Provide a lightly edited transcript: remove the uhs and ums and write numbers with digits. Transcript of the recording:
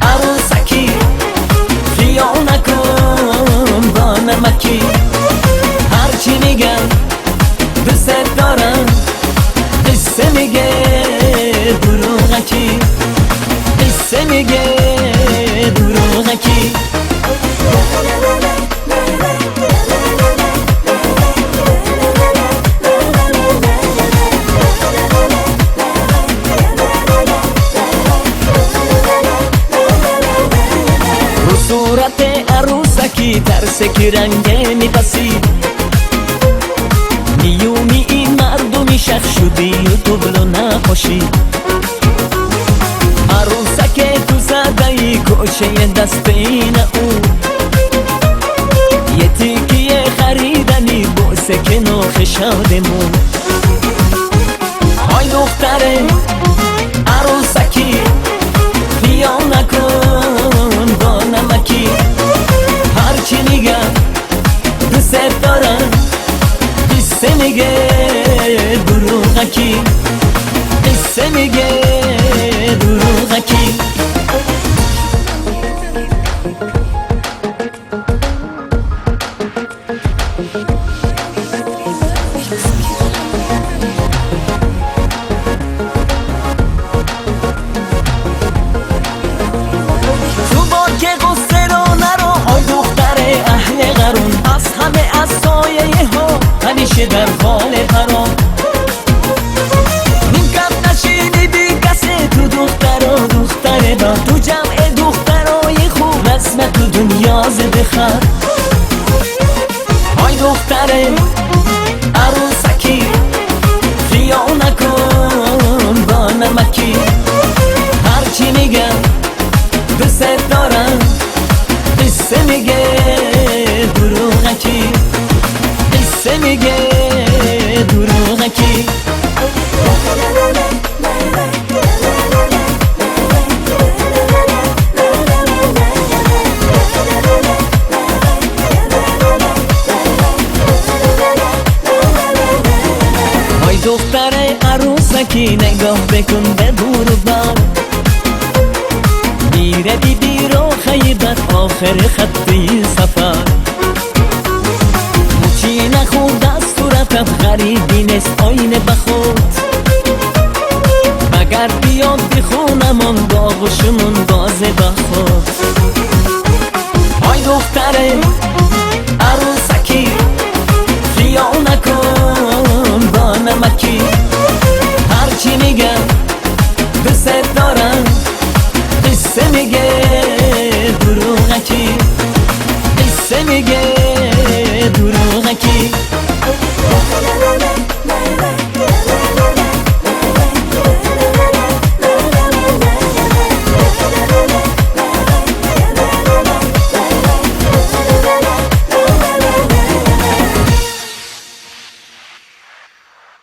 عروسکی خیال نکن با نمکی، هرچی میگم دوست دارم، قصه میگه دروغکی، قصه میگه دروغکی. صورت عروسکی ترسکی رنگه میپسید، میومی این مردمی شخ شدی و تو بلو نپاشید. عروسک تو زدهی کوچه دست این او، یه تیکیه خریدنی بوسه که نوخ شادمون. های دختره عروسکی خیال نکن با نمکی، هرچی میگم دوست دارم، قصه میگه دروغکی، قصه میگه دروغکی. همیشه در حال حرام نیمکت نشینی بی کسی، تو دختر و دختره با تو جمع دخترای خوب رسم تو دنیا زده خر. های دختره عروسکی خیال نکن با نمکی، هرچی میگم دوست دارم، قصه میگه دروغکی، قصه میگه دروغکی. های دختر عروسکی نگاه بکن به دور و بر، میره بی بی رو خیبت آخر خطی سفر. موچی نخورد از صورتت غریبی نیست آینه بخود، مگر بیاد بخونمون باغشمون بازه بخود. های دختره عروسکی خیال نکن با نمکی، هرچی میگم دوست دارم، قصه میگه دروغکی، قصه میگه دروغکی.